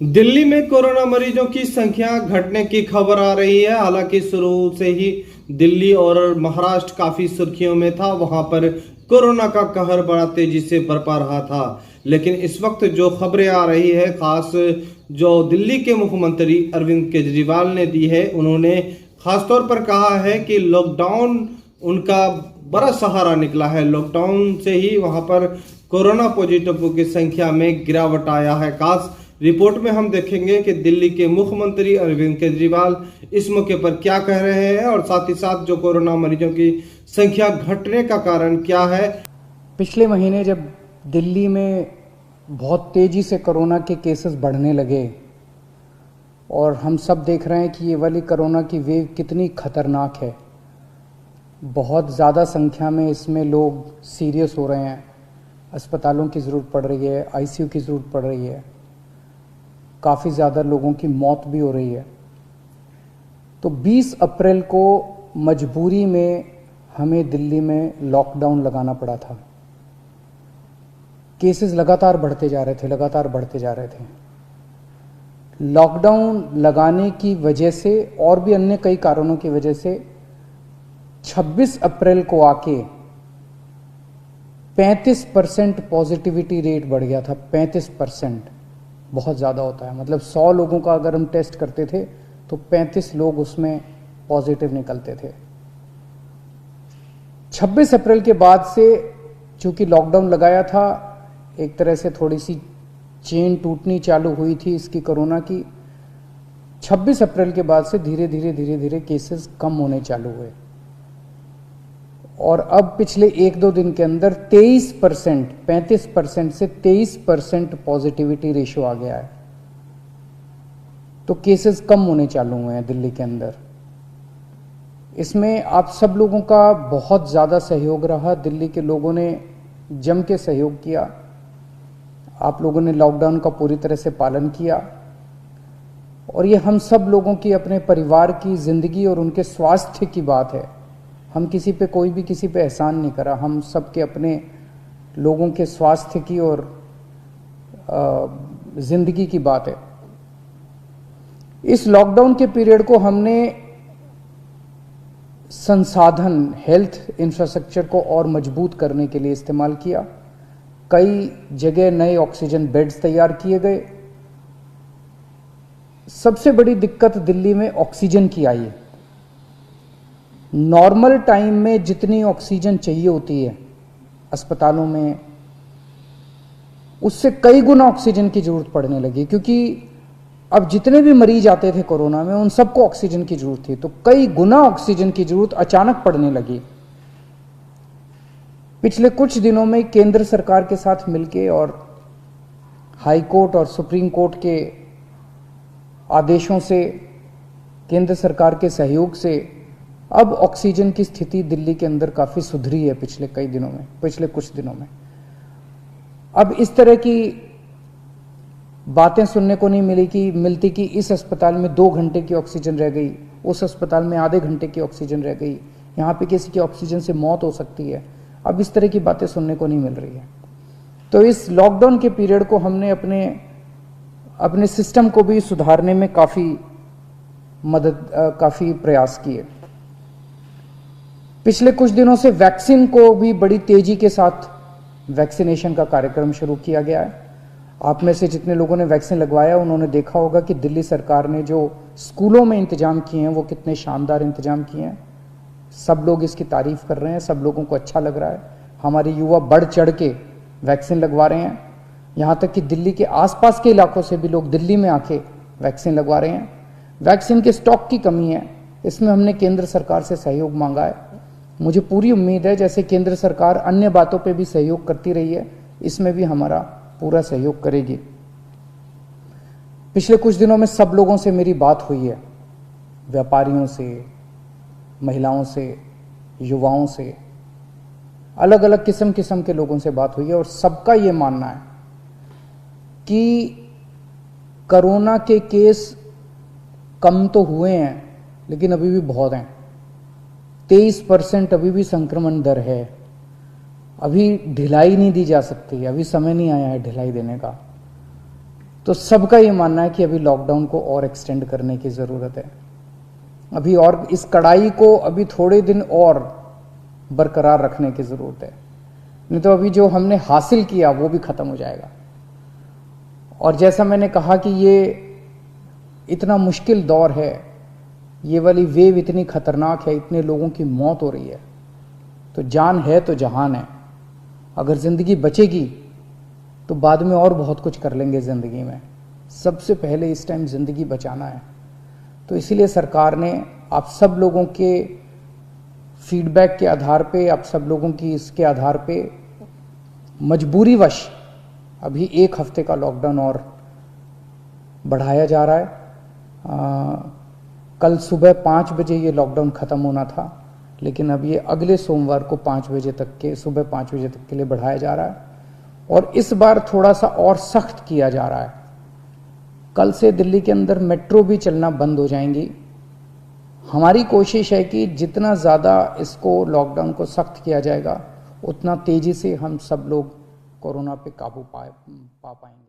दिल्ली में कोरोना मरीजों की संख्या घटने की खबर आ रही है। हालांकि शुरू से ही दिल्ली और महाराष्ट्र काफी सुर्खियों में था। वहां पर कोरोना का कहर बड़ा तेजी से बरपा रहा था। लेकिन इस वक्त जो खबरें आ रही है, खास जो दिल्ली के मुख्यमंत्री अरविंद केजरीवाल ने दी है, उन्होंने खास तौर पर कहा है कि लॉकडाउन उनका बड़ा सहारा निकला है। लॉकडाउन से ही वहां पर कोरोना पॉजिटिव की संख्या में गिरावट आया है। खास रिपोर्ट में हम देखेंगे कि दिल्ली के मुख्यमंत्री अरविंद केजरीवाल इस मौके पर क्या कह रहे हैं और साथ ही साथ जो कोरोना मरीजों की संख्या घटने का कारण क्या है। पिछले महीने जब दिल्ली में बहुत तेज़ी से कोरोना के केसेस बढ़ने लगे और हम सब देख रहे हैं कि ये वाली कोरोना की वेव कितनी खतरनाक है, बहुत ज़्यादा संख्या में इसमें लोग सीरियस हो रहे हैं, अस्पतालों की ज़रूरत पड़ रही है, आईसीयू की ज़रूरत पड़ रही है, काफ़ी ज़्यादा लोगों की मौत भी हो रही है। तो 20 अप्रैल को मजबूरी में हमें दिल्ली में लॉकडाउन लगाना पड़ा था। केसेस लगातार बढ़ते जा रहे थे। लॉकडाउन लगाने की वजह से और भी अन्य कई कारणों की वजह से 26 अप्रैल को आके 35% पॉजिटिविटी रेट बढ़ गया था। 35% बहुत ज़्यादा होता है। मतलब 100 लोगों का अगर हम टेस्ट करते थे तो 35 लोग उसमें पॉजिटिव निकलते थे। 26 अप्रैल के बाद से चूंकि लॉकडाउन लगाया था, एक तरह से थोड़ी सी चेन टूटनी चालू हुई थी इसकी कोरोना की। 26 अप्रैल के बाद से धीरे धीरे केसेस कम होने चालू हुए और अब पिछले 1-2 दिन के अंदर 23%, 35% से 23% पॉजिटिविटी रेशियो आ गया है। तो केसेस कम होने चालू हुए हैं दिल्ली के अंदर। इसमें आप सब लोगों का बहुत ज़्यादा सहयोग रहा। दिल्ली के लोगों ने जम के सहयोग किया। आप लोगों ने लॉकडाउन का पूरी तरह से पालन किया और ये हम सब लोगों की, अपने परिवार की ज़िंदगी और उनके स्वास्थ्य की बात है। हम किसी पे, कोई भी किसी पे एहसान नहीं करा। हम सब के अपने लोगों के स्वास्थ्य की और ज़िंदगी की बात है। इस लॉकडाउन के पीरियड को हमने संसाधन, हेल्थ इंफ्रास्ट्रक्चर को और मजबूत करने के लिए इस्तेमाल किया। कई जगह नए ऑक्सीजन बेड्स तैयार किए गए। सबसे बड़ी दिक्कत दिल्ली में ऑक्सीजन की आई है। नॉर्मल टाइम में जितनी ऑक्सीजन चाहिए होती है अस्पतालों में, उससे कई गुना ऑक्सीजन की जरूरत पड़ने लगी, क्योंकि अब जितने भी मरीज आते थे कोरोना में उन सबको ऑक्सीजन की जरूरत थी। तो कई गुना ऑक्सीजन की जरूरत अचानक पड़ने लगी। पिछले कुछ दिनों में केंद्र सरकार के साथ मिलके और हाई कोर्ट और सुप्रीम कोर्ट के आदेशों से, केंद्र सरकार के सहयोग से अब ऑक्सीजन की स्थिति दिल्ली के अंदर काफ़ी सुधरी है पिछले कुछ दिनों में। अब इस तरह की बातें सुनने को नहीं मिलती कि इस अस्पताल में 2 घंटे की ऑक्सीजन रह गई, उस अस्पताल में आधे घंटे की ऑक्सीजन रह गई, यहाँ पे किसी की ऑक्सीजन से मौत हो सकती है। अब इस तरह की बातें सुनने को नहीं मिल रही है। तो इस लॉकडाउन के पीरियड को हमने अपने सिस्टम को भी सुधारने में काफ़ी प्रयास किए। पिछले कुछ दिनों से वैक्सीन को भी बड़ी तेजी के साथ वैक्सीनेशन का कार्यक्रम शुरू किया गया है। आप में से जितने लोगों ने वैक्सीन लगवाया उन्होंने देखा होगा कि दिल्ली सरकार ने जो स्कूलों में इंतजाम किए हैं वो कितने शानदार इंतजाम किए हैं। सब लोग इसकी तारीफ कर रहे हैं, सब लोगों को अच्छा लग रहा है। हमारे युवा बढ़ चढ़ के वैक्सीन लगवा रहे हैं। यहाँ तक कि दिल्ली के आसपास के इलाकों से भी लोग दिल्ली में आके वैक्सीन लगवा रहे हैं। वैक्सीन के स्टॉक की कमी है, इसमें हमने केंद्र सरकार से सहयोग मांगा है। मुझे पूरी उम्मीद है, जैसे केंद्र सरकार अन्य बातों पे भी सहयोग करती रही है, इसमें भी हमारा पूरा सहयोग करेगी। पिछले कुछ दिनों में सब लोगों से मेरी बात हुई है, व्यापारियों से, महिलाओं से, युवाओं से, अलग अलग किस्म के लोगों से बात हुई है और सबका ये मानना है कि कोरोना के केस कम तो हुए हैं लेकिन अभी भी बहुत हैं। 23% अभी भी संक्रमण दर है। अभी ढिलाई नहीं दी जा सकती, अभी समय नहीं आया है ढिलाई देने का। तो सबका ये मानना है कि अभी लॉकडाउन को और एक्सटेंड करने की ज़रूरत है, अभी और इस कड़ाई को अभी थोड़े दिन और बरकरार रखने की ज़रूरत है, नहीं तो अभी जो हमने हासिल किया वो भी ख़त्म हो जाएगा। और जैसा मैंने कहा कि ये इतना मुश्किल दौर है, ये वाली वेव इतनी खतरनाक है, इतने लोगों की मौत हो रही है, तो जान है तो जहान है। अगर ज़िंदगी बचेगी तो बाद में और बहुत कुछ कर लेंगे ज़िंदगी में, सबसे पहले इस टाइम ज़िंदगी बचाना है। तो इसीलिए सरकार ने आप सब लोगों के फीडबैक के आधार पे, आप सब लोगों की इसके आधार पे मजबूरीवश अभी 1 हफ्ते का लॉकडाउन और बढ़ाया जा रहा है। कल सुबह 5 बजे ये लॉकडाउन ख़त्म होना था, लेकिन अब ये अगले सोमवार को 5 बजे तक के, सुबह 5 बजे तक के लिए बढ़ाया जा रहा है। और इस बार थोड़ा सा और सख्त किया जा रहा है। कल से दिल्ली के अंदर मेट्रो भी चलना बंद हो जाएंगी। हमारी कोशिश है कि जितना ज़्यादा इसको लॉकडाउन को सख्त किया जाएगा, उतना तेज़ी से हम सब लोग कोरोना पे काबू पा पाएंगे।